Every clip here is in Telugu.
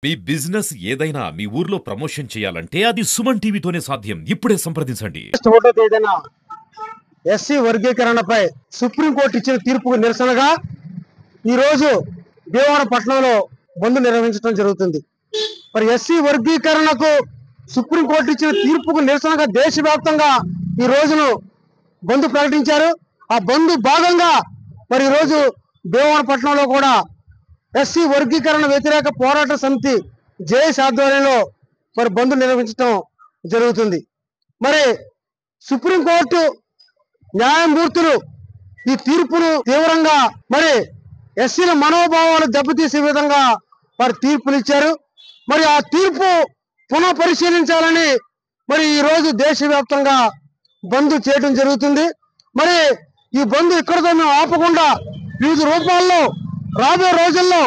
మీ బిజినెస్ ఏదైనా మీ ఊర్లో ప్రమోషన్ చేయాలంటే అది సుమన్ టీవీతోనే సాధ్యం. ఇప్పుడే సంప్రదించండి. 1వ తేదీన ఎస్సీ వర్గీకరణపై సుప్రీంకోర్టు ఇచ్చిన తీర్పుకు నిరసనగా ఈరోజు భీమవరం పట్టణంలో బంద్ నిర్వహించడం జరుగుతుంది. మరి ఎస్సీ వర్గీకరణకు సుప్రీంకోర్టు ఇచ్చిన తీర్పుకు నిరసనగా దేశవ్యాప్తంగా ఈ రోజును బంద్ ప్రకటించారు. ఆ బంద్ భాగంగా మరి ఈరోజు భీమవరం పట్టణంలో కూడా ఎస్సీ వర్గీకరణ వ్యతిరేక పోరాట సమితి జేఏసీ ఆధ్వర్యంలో మరి బంద్ నిర్వహించడం జరుగుతుంది. మరి సుప్రీంకోర్టు న్యాయమూర్తులు ఈ తీర్పును తీవ్రంగా మరి ఎస్సీల మనోభావాలు దెబ్బతీసే విధంగా మరి తీర్పునిచ్చారు. మరి ఆ తీర్పు పునః పరిశీలించాలని మరి ఈ రోజు దేశవ్యాప్తంగా బంద్ చేయడం జరుగుతుంది. మరి ఈ బంద్ ఇక్కడతో మేము ఆపకుండా వివిధ రూపాల్లో రాబోయే రోజుల్లో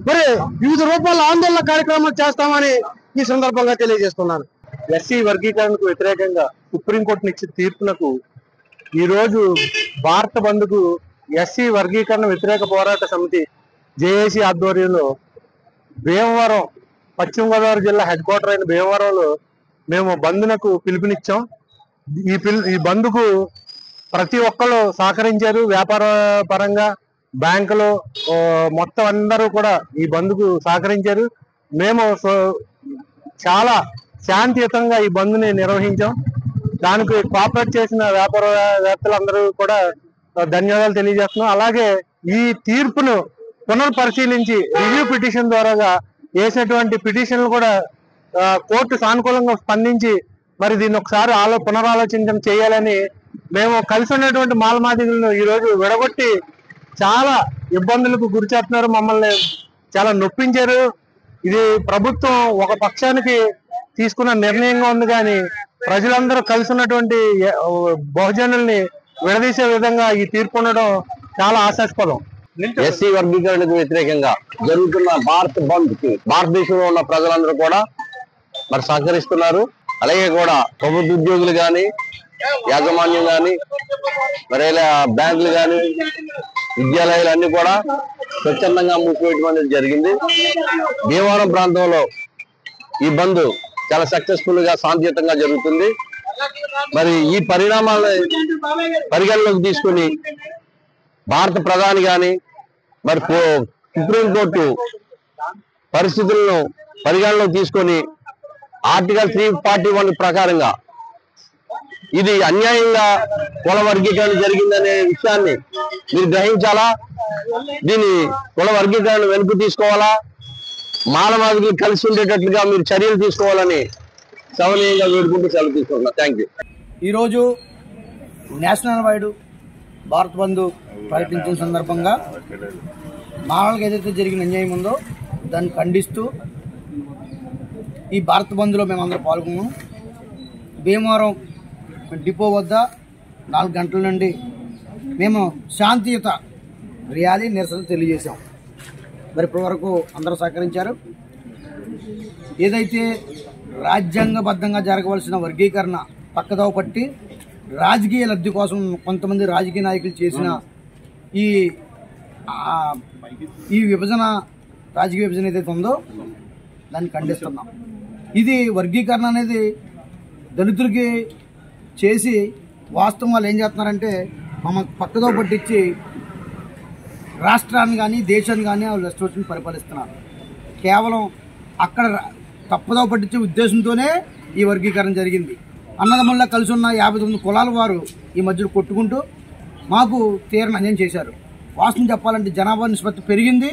మరి వివిధ రూపాల్లో ఆందోళన కార్యక్రమాలు చేస్తామని ఈ సందర్భంగా తెలియజేస్తున్నాను. ఎస్సీ వర్గీకరణకు వ్యతిరేకంగా సుప్రీంకోర్టు ఇచ్చిన తీర్పునకు ఈ రోజు భారత బంద్కు ఎస్సీ వర్గీకరణ వ్యతిరేక పోరాట సమితి జేఏసీ ఆధ్వర్యంలో భీమవరం పశ్చిమ గోదావరి జిల్లా హెడ్ క్వార్టర్ అయిన భీమవరంలో మేము బంద్నకు పిలుపునిచ్చాం. ఈ బంద్కు ప్రతి ఒక్కరు సహకరించారు. వ్యాపార పరంగా బ్యాంకులు మొత్తం అందరూ కూడా ఈ బంద్కు సహకరించారు. మేము చాలా శాంతియుతంగా ఈ బంద్ని నిర్వహించాం. దానికి కోఆపరేట్ చేసిన వ్యాపారవేత్తలందరూ కూడా ధన్యవాదాలు తెలియజేస్తున్నాం. అలాగే ఈ తీర్పును పునఃపరిశీలించి రివ్యూ పిటిషన్ ద్వారాగా వేసినటువంటి పిటిషన్లు కూడా కోర్టు సానుకూలంగా స్పందించి మరి దీన్ని ఒకసారి పునరాలోచించడం చేయాలని మేము కలిసి ఉన్నటువంటి మాలమాదిగులను ఈరోజు విడగొట్టి చాలా ఇబ్బందులకు గురి చేస్తున్నారు. మమ్మల్ని చాలా నొప్పించారు. ఇది ప్రభుత్వం ఒక పక్షానికి తీసుకున్న నిర్ణయంగా ఉంది, కానీ ప్రజలందరూ కలిసి ఉన్నటువంటి బహుజనుల్ని విడదీసే విధంగా ఈ తీర్పు ఉండడం చాలా ఆశాస్పదం. ఎస్సీ వర్గీకరణకు వ్యతిరేకంగా జరుగుతున్న భారత్ బంద్ కి భారతదేశంలో ఉన్న ప్రజలందరూ కూడా మరి సహకరిస్తున్నారు. అలాగే కూడా ప్రభుత్వ ఉద్యోగులు కానీ, యాజమాన్యం కానీ, మరి బ్యాంకులు కానీ, విద్యాలయాలు అన్ని కూడా స్వచ్ఛందంగా మూసివేయడం అనేది జరిగింది. భీమవరం ప్రాంతంలో ఈ బంద్ చాలా సక్సెస్ఫుల్ గా శాంతియుతంగా జరుగుతుంది. మరి ఈ పరిణామాలను పరిగణలోకి తీసుకుని భారత ప్రధాని కానీ మరి సుప్రీంకోర్టు పరిస్థితులను పరిగణలోకి తీసుకొని ఆర్టికల్ 341 ప్రకారంగా ఇది అన్యాయంగా కుల వర్గీకరణ జరిగిందనే విషయాన్ని మీరు గ్రహించాలా, దీని కుల వర్గీకరణ వెనుక తీసుకోవాలా, మానవాళికి కలిసి ఉండేటట్లుగా మీరు చర్యలు తీసుకోవాలని సవనీయంగా వేడుకుంటూ సెలవు తీసుకుంటున్నా. Thank you. ఈరోజు నేషనల్ వైడ్ భారత్ బంద్ ప్రకటించిన సందర్భంగా మానవులకు ఏదైతే జరిగిన అన్యాయం ఉందో దాన్ని ఖండిస్తూ ఈ భారత్ బంద్లో మేమందరం పాల్గొన్నాం. భీమవరం డిపో వద్ద 4 గంటల నుండి మేము శాంతియుత ర్యాలీ నిరసన తెలియజేశాం. మరి ఇప్పటి వరకు అందరూ సహకరించారు. ఏదైతే రాజ్యాంగబద్ధంగా జరగవలసిన వర్గీకరణ పక్కదోవ పట్టి రాజకీయ లబ్ధి కోసం కొంతమంది రాజకీయ నాయకులు చేసిన ఈ విభజన, రాజకీయ విభజన ఏదైతే ఉందో దాన్ని ఖండిస్తున్నాం. ఇది వర్గీకరణ అనేది దళితులకి చేసి వాస్తవం వాళ్ళు ఏం చేస్తున్నారంటే పక్కదో పట్టించి రాష్ట్రాన్ని కానీ దేశాన్ని కానీ వాళ్ళు రెస్ట్రిక్షన్ పరిపాలిస్తున్నారు. కేవలం అక్కడ తప్పుదో పట్టించే ఉద్దేశంతోనే ఈ వర్గీకరణ జరిగింది. అన్నదమ్ముల్లా కలిసి ఉన్న 59 కులాల వారు ఈ మధ్యలో కొట్టుకుంటూ మాకు తీరని అన్యాయం చేశారు. వాస్తవం చెప్పాలంటే జనాభా నిష్పత్తి పెరిగింది,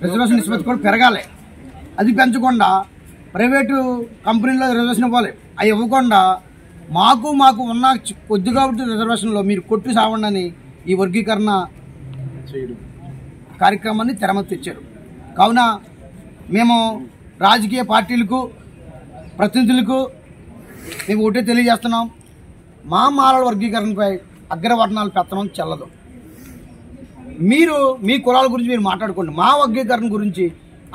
రిజర్వేషన్ నిష్పత్తి కూడా పెరగాలి. అది పెంచకుండా ప్రైవేటు కంపెనీలో రిజర్వేషన్ ఇవ్వాలి. అవి ఇవ్వకుండా మాకు ఉన్న కొద్ది కాబట్టి రిజర్వేషన్లో మీరు కొట్టి సావండి అని ఈ వర్గీకరణ కార్యక్రమాన్ని తెరమతి తెచ్చారు. కావున మేము రాజకీయ పార్టీలకు, ప్రతినిధులకు మేము ఒకటే తెలియజేస్తున్నాం, మా మాలల వర్గీకరణపై అగ్రవర్ణాలు పెత్తనం చెల్లదు. మీరు మీ కులాల గురించి మీరు మాట్లాడుకోండి. మా వర్గీకరణ గురించి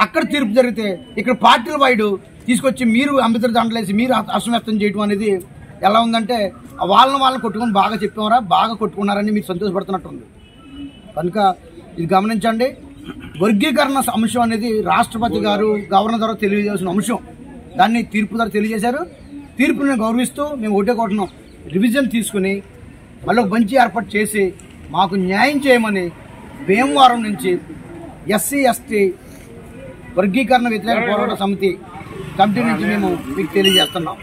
అక్కడ తీర్పు జరిగితే ఇక్కడ పార్టీల వైడు తీసుకొచ్చి మీరు అంబేద్కర్ దండలేసి మీరు అసమర్థం చేయడం అనేది ఎలా ఉందంటే వాళ్ళని కొట్టుకొని బాగా చెప్పారా, బాగా కొట్టుకున్నారని మీరు సంతోషపడుతున్నట్టుంది. కనుక ఇది గమనించండి. వర్గీకరణ అంశం అనేది రాష్ట్రపతి గారు గవర్నర్ ద్వారా తెలియజేసిన అంశం. దాన్ని తీర్పు ద్వారా తెలియజేశారు. తీర్పుని గౌరవిస్తూ మేము ఒకటే కోరుతున్నాం, రివిజన్ తీసుకుని మళ్ళీ ఒక బెంచ్ ఏర్పాటు చేసి మాకు న్యాయం చేయమని భీమవరం నుంచి ఎస్సీ ఎస్టీ వర్గీకరణ వ్యతిరేక పోరాట సమితి కమిటీ నుంచి మేము మీకు తెలియజేస్తున్నాం.